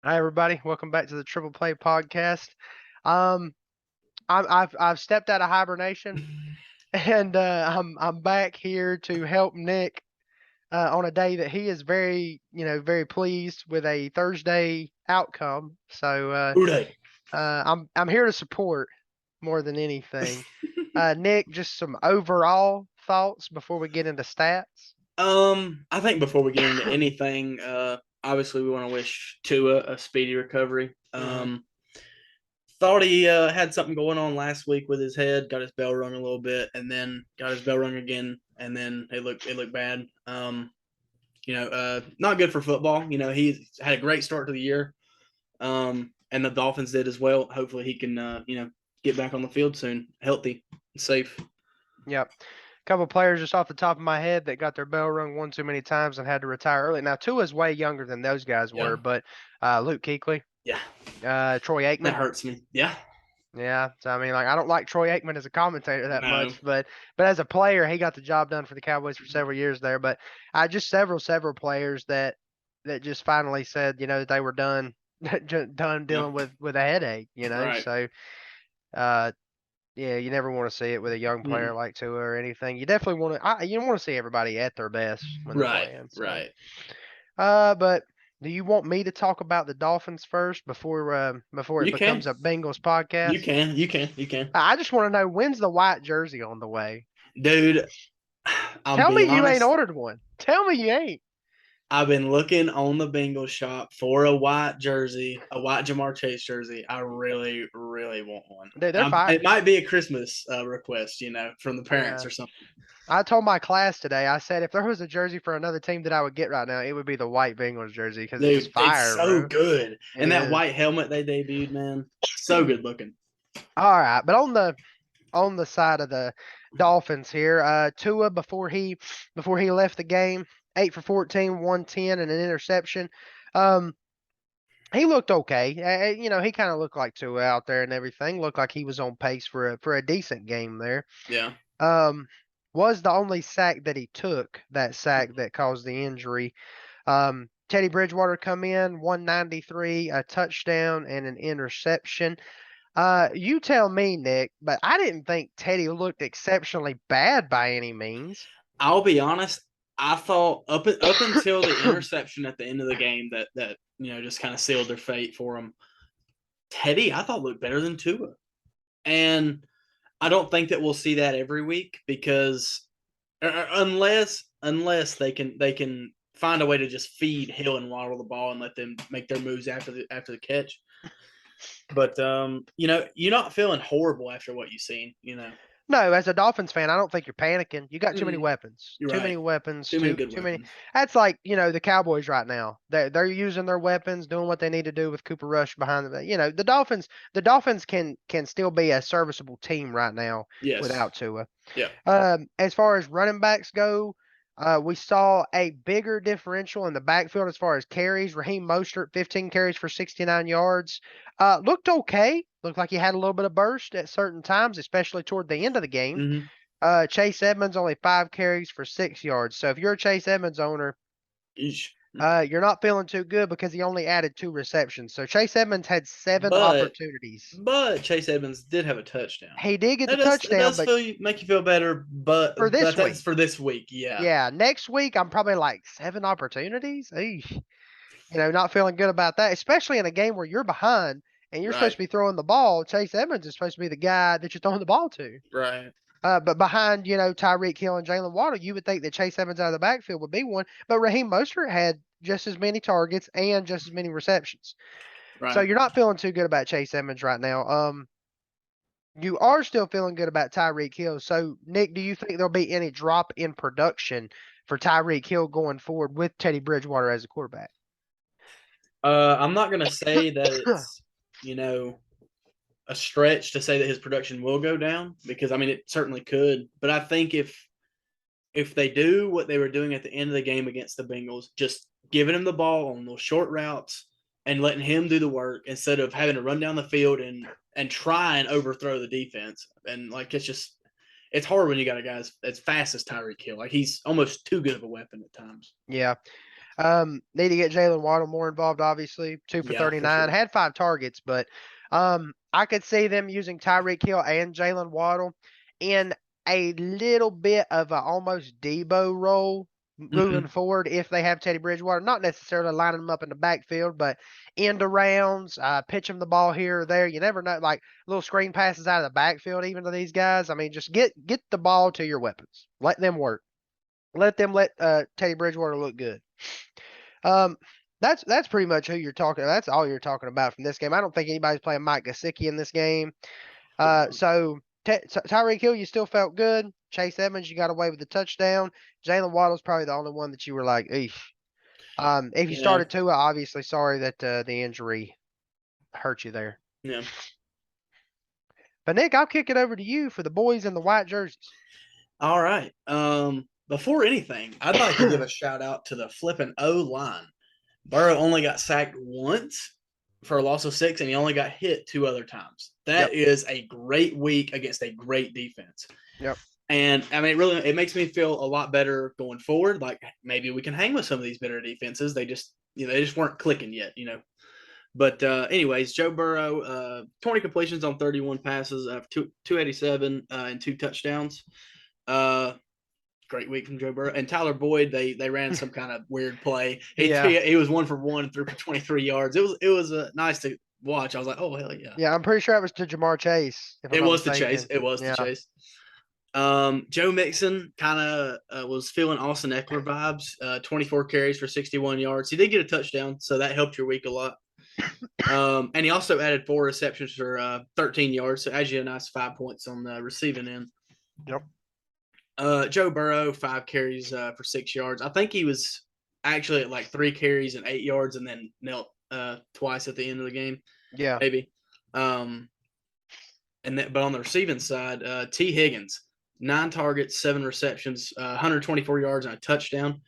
Hi everybody, welcome back to the Triple Play podcast. Um, I've stepped out of hibernation and I'm back here to help Nick on a day that he is very pleased with a Thursday outcome. So Uday. I'm here to support more than anything. Nick, just some overall thoughts before we get into stats. I think before we get into anything, obviously we want to wish Tua a speedy recovery. Mhm. Thought he had something going on last week with his head, got his bell rung a little bit, and then got his bell rung again, and then it looked bad. Not good for football. He had a great start to the year, and the Dolphins did as well. Hopefully he can get back on the field soon, healthy, safe. Yep. Couple players just off the top of my head that got their bell rung one too many times and had to retire early. Now Tua's way younger than those guys Yeah, were, but Luke Kuechly, yeah, Troy that Aikman. hurts me. Yeah, Yeah, so I mean, like I don't like Troy Aikman as a commentator that no, much, but as a player, he got the job done for the Cowboys for several years there. But I just several players that just finally said, that they were done done yeah, dealing with a headache, right. So uh, yeah, you never want to see it with a young player Mm. like Tua or anything. You definitely want to. You want to see everybody at their best when they're Right, playing. So, right. but do you want me to talk about the Dolphins first before it You can, becomes a Bengals podcast? you can. I just want to know when's the white jersey on the way. Dude, I'll Tell me be you ain't honest. ordered one. Tell me you ain't. I've been looking on the Bengals shop for a white jersey, a white Jamar Chase jersey. I really, really want one. Dude, they're It fire. might be a Christmas request, from the parents Yeah. or something. I told my class today, I said if there was a jersey for another team that I would get right now, it would be the white Bengals jersey because it's just Dude, it's fire, so bro. good. It And that is. white helmet they debuted, man, so good looking. All right, but on the side of the Dolphins here, Tua before he left the game, 8 for 14, 110, and an interception. Um, he looked okay. He kind of looked like Tua out there and everything. Looked like he was on pace for a decent game there. Yeah. Um, was the only sack that he took, that sack that caused the injury. Teddy Bridgewater come in 193, a touchdown and an interception. You tell me, Nick, but I didn't think Teddy looked exceptionally bad by any means. I'll be honest. I thought up until the interception at the end of the game that just kind of sealed their fate for them. Teddy, I thought looked better than Tua, and I don't think that we'll see that every week because unless they can find a way to just feed Hill and Waddle the ball and let them make their moves after the catch. But you're not feeling horrible after what you've seen. No, as a Dolphins fan, I don't think you're panicking. You got too many Mm, weapons. you're Too many right. weapons. Too many Too good too many. weapons. That's like, the Cowboys right now. They're using their weapons, doing what they need to do with Cooper Rush behind them. The Dolphins can still be a serviceable team right now Yes. without Tua. Yeah. As far as running backs go, we saw a bigger differential in the backfield as far as carries. Raheem Mostert, 15 carries for 69 yards. Looked okay. Looked like he had a little bit of burst at certain times, especially toward the end of the game. Mm-hmm. Chase Edmonds only 5 carries for 6 yards. So if you're a Chase Edmonds owner, you're not feeling too good because he only added 2 receptions. So Chase Edmonds had seven But opportunities. but Chase Evans did have a touchdown. He did get the That touchdown, does but make you feel better, but for this that's week, for this week. Yeah. yeah, next week I'm probably like 7 opportunities. Eesh. Not feeling good about that, especially in a game where you're behind and you're supposed Right. to be throwing the ball. Chase Edmonds is supposed to be the guy that you're throwing the ball to. Right. But behind, Tyreek Hill and Jalen Waddle, you would think that Chase Evans out of the backfield would be one. But Raheem Mostert had just as many targets and just as many receptions. So Right. you're not feeling too good about Chase Edmonds right now. You are still feeling good about Tyreek Hill. So, Nick, do you think there'll be any drop in production for Tyreek Hill going forward with Teddy Bridgewater as a quarterback? I'm not gonna say that it's you know a stretch to say that his production will go down because I mean it certainly could, but I think if they do what they were doing at the end of the game against the Bengals, just giving him the ball on those short routes and letting him do the work instead of having to run down the field and try and overthrow the defense. And like it's hard when you got a guy as fast as Tyreek Hill. Like he's almost too good of a weapon at times. Yeah. Need to get Jalen Waddle more involved, obviously. 2 for Yeah, for 39. sure. Had 5 targets, but I could see them using Tyreek Hill and Jalen Waddle in a little bit of a almost Debo role moving Mhm. forward if they have Teddy Bridgewater. Not necessarily lining them up in the backfield, but end arounds, pitch them the ball here or there. You never know, like little screen passes out of the backfield, even to these guys. I mean, just get the ball to your weapons. Let them work. Let them let Teddy Bridgewater look good. Um, that's pretty much who you're talking. That's all you're talking about from this game. I don't think anybody's playing Mike Gesicki in this game. So Tyreek Hill, you still felt good. Chase Edmonds, you got away with the touchdown. Jalen Waddle's probably the only one that you were like, eesh. If you Yeah. started Tua, obviously sorry that the injury hurt you there. Yeah. But Nick, I'll kick it over to you for the boys in the white jerseys. All right. Before anything, I'd like to give a shout out to the flipping O line. Burrow only got sacked once for a loss of 6, and he only got hit 2 other times. That is a great week against a great defense. Yep. And I mean, it makes me feel a lot better going forward. Like maybe we can hang with some of these better defenses. They just weren't clicking yet. But anyways, Joe Burrow, 20 completions on 31 passes, 287 and 2 touchdowns. Great week from Joe Burrow. And Tyler Boyd, they ran some kind of weird play. He was 1 for 1 and threw for 23 yards. It was nice to watch. I was like, oh hell yeah. Yeah, I'm pretty sure it was to Jamar Chase. If I'm not mistaken. It was the chase. Joe Mixon kind of was feeling Austin Eckler vibes. 24 carries for 61 yards. He did get a touchdown, so that helped your week a lot. And he also added 4 receptions for 13 yards. So as you a nice 5 points on the receiving end. Yep. Joe Burrow, 5 carries for 6 yards. I think he was actually at like 3 carries and 8 yards, and then knelt twice at the end of the game. Yeah. Maybe. But on the receiving side, T. Higgins, 9 targets, 7 receptions, 124 yards and a touchdown.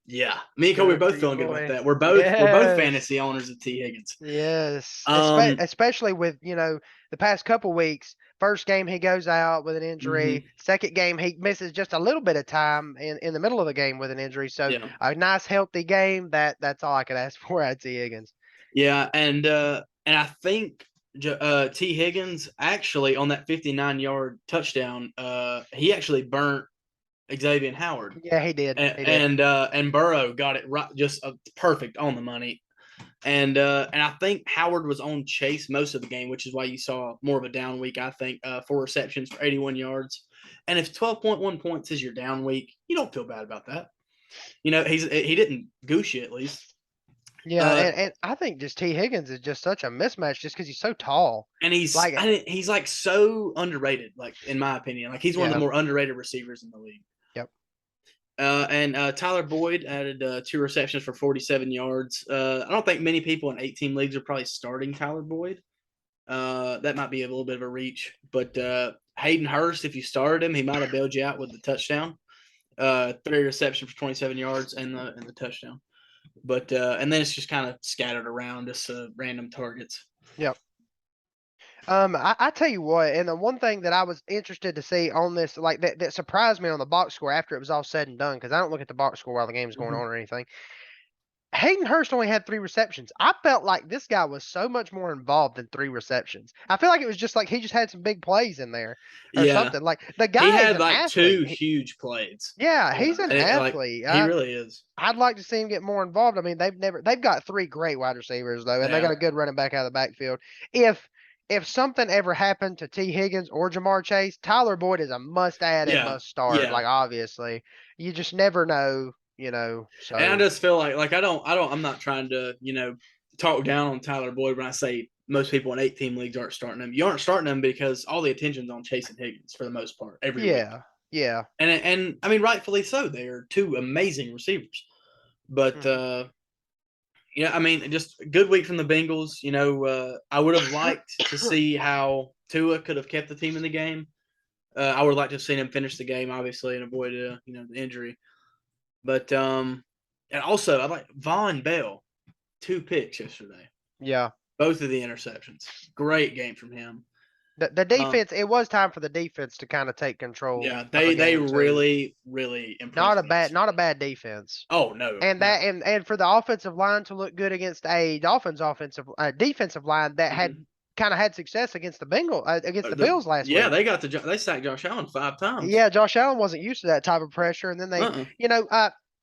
Yeah, me and Kobe are both feeling good about that. We're both fantasy owners of T. Higgins. Yes, especially with the past couple weeks. First game he goes out with an injury. Mm-hmm. Second game he misses just a little bit of time in the middle of the game with an injury. So a nice healthy game. That's all I could ask for at T. Higgins. Yeah, and I think T. Higgins actually on that 59-yard touchdown, he actually burnt Xavier Howard. Yeah, he did. And Burrow got it right, just perfect on the money. And I think Howard was on Chase most of the game, which is why you saw more of a down week. I think 4 receptions for 81 yards. And if 12.1 points is your down week, you don't feel bad about that. He didn't goose you at least. Yeah, and I think just T. Higgins is just such a mismatch just because he's so tall. And he's like so underrated, like in my opinion. Like he's one of the more underrated receivers in the league. Yep. And Tyler Boyd added 2 receptions for 47 yards. I don't think many people in 8-team leagues are probably starting Tyler Boyd. That might be a little bit of a reach. But Hayden Hurst, if you started him, he might have bailed you out with the touchdown. 3 receptions for 27 yards and the touchdown. But and then it's just kind of scattered around, just random targets. Yep. I tell you what, and the one thing that I was interested to see on this, like that surprised me on the box score after it was all said and done, because I don't look at the box score while the game's going on or anything. Hayden Hurst only had 3 receptions. I felt like this guy was so much more involved than 3 receptions. I feel like it was just like he just had some big plays in there or something. Like the guy he had is like athlete. 2 huge plays. Yeah, he's an athlete. He really is. I'd like to see him get more involved. I mean, they've got 3 great wide receivers though, and they got a good running back out of the backfield. If something ever happened to T. Higgins or Jamar Chase, Tyler Boyd is a must add and must start. Like obviously, you just never know. So. And I just feel like I'm not trying to, talk down on Tyler Boyd when I say most people in 8-team leagues aren't starting him. You aren't starting him because all the attention's on Chase and Higgins for the most part every week. Yeah. And I mean, rightfully so. They are 2 amazing receivers. But, I mean, just a good week from the Bengals. I would have liked to see how Tua could have kept the team in the game. I would like to have seen him finish the game, obviously, and avoid, the injury. But and also I like Von Bell, 2 picks yesterday. Yeah. Both of the interceptions. Great game from him. The defense. It was time for the defense to kind of take control. Yeah, of a they game, too. really impressed me. Not a bad defense. Oh no, And no. and for the offensive line to look good against a Dolphins defensive line that had kind of had success against the Bills last week. They sacked Josh Allen 5 times. Yeah, Josh Allen wasn't used to that type of pressure, and then they,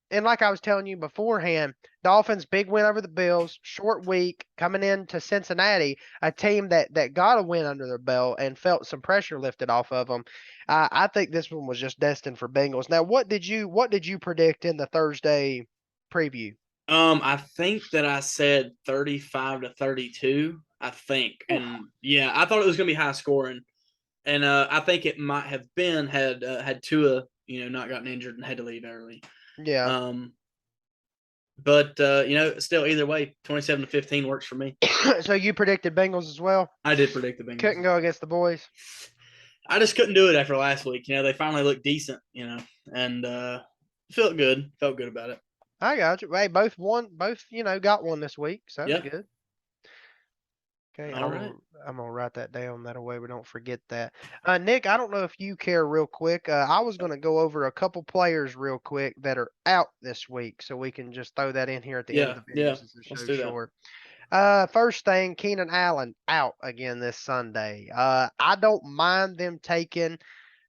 and like I was telling you beforehand, Dolphins big win over the Bills, short week coming into Cincinnati, a team that got a win under their belt and felt some pressure lifted off of them. I think this one was just destined for Bengals. Now, what did you predict in the Thursday preview? I think that I said 35-32. I think, and yeah, I thought it was going to be high scoring, and I think it might have been had Tua not gotten injured and had to leave early. Yeah. But still, either way, 27-15 works for me. So you predicted Bengals as well? I did predict the Bengals. Couldn't go against the boys. I just couldn't do it after last week. They finally looked decent. And felt good. Felt good about it. I got you. Hey, both won. Both got one this week, so that's good. Okay, I'm gonna write that down. That way we don't forget that. Nick, I don't know if you care real quick. I was gonna go over a couple players real quick that are out this week, so we can just throw that in here at the end of the video since the show's short. First thing, Keenan Allen out again this Sunday. I don't mind them taking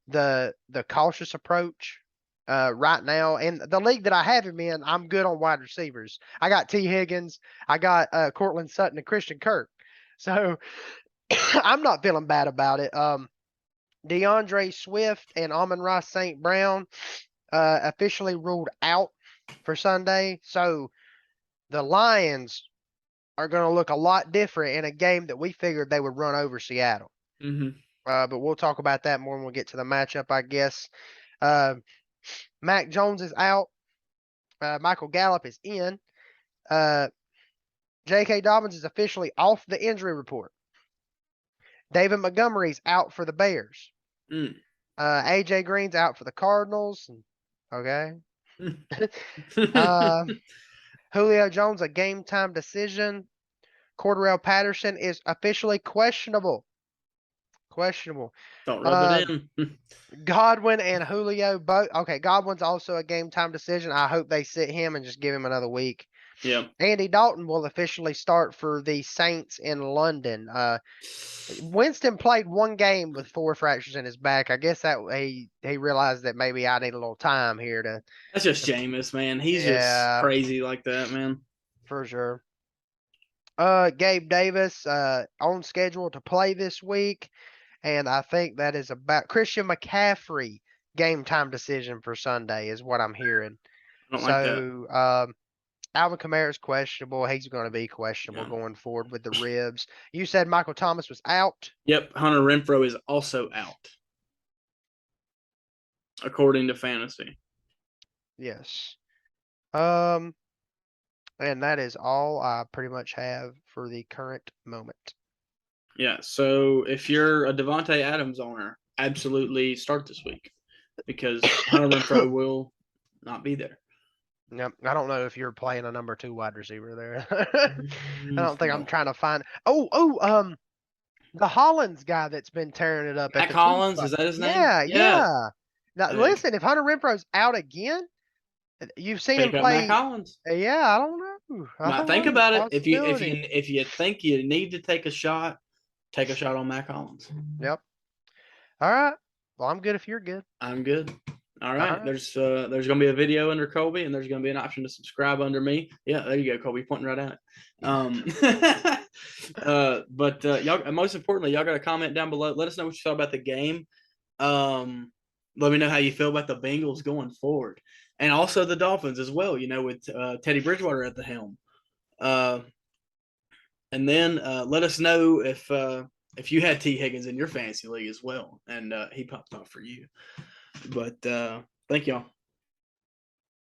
the cautious approach right now. And the league that I have him in, I'm good on wide receivers. I got T. Higgins, I got Cortland Sutton and Christian Kirk. So I'm not feeling bad about it. DeAndre Swift and Amon-Ra St. Brown officially ruled out for Sunday. So the Lions are going to look a lot different in a game that we figured they would run over Seattle. But we'll talk about that more when we get to the matchup, I guess. Mac Jones is out. Michael Gallup is in. J.K. Dobbins is officially off the injury report. David Montgomery's out for the Bears. A.J. Green's out for the Cardinals. Okay. Julio Jones, a game-time decision. Cordarrelle Patterson is officially questionable. Don't rub it in. Godwin and Julio both. Okay, Godwin's also a game-time decision. I hope they sit him and just give him another week. Yeah. Andy Dalton will officially start for the Saints in London. Winston played one game with 4 fractures in his back. I guess that he realized that maybe I need a little time here to. That's just Jameis, man. He's just crazy like that, man. For sure. Gabe Davis on schedule to play this week, and I think that is about Christian McCaffrey game time decision for Sunday is what I'm hearing. I don't like that. Alvin Kamara is questionable. He's going to be questionable going forward with the ribs. You said Michael Thomas was out? Yep. Hunter Renfrow is also out, according to fantasy. Yes. And that is all I pretty much have for the current moment. Yeah, so if you're a Devontae Adams owner, absolutely start this week because Hunter Renfrow will not be there. Yep. I don't know if you're playing a number 2 wide receiver there. I don't think I'm trying to find. The Hollins guy that's been tearing it up. Matt Collins, is that his name? Yeah. Now, listen, if Hunter Renfrow's out again, you've seen him play. Matt Collins. Yeah, I don't know. Think about it. If you think you need to take a shot on Matt Collins. Yep. All right. Well, I'm good if you're good. I'm good. All right. There's going to be a video under Colby, and there's going to be an option to subscribe under me. Yeah, there you go, Colby, pointing right at it. But y'all, most importantly, y'all got to comment down below. Let us know what you thought about the game. Let me know how you feel about the Bengals going forward, and also the Dolphins as well. With Teddy Bridgewater at the helm. And then let us know if you had T. Higgins in your fantasy league as well, and he popped off for you. But thank y'all.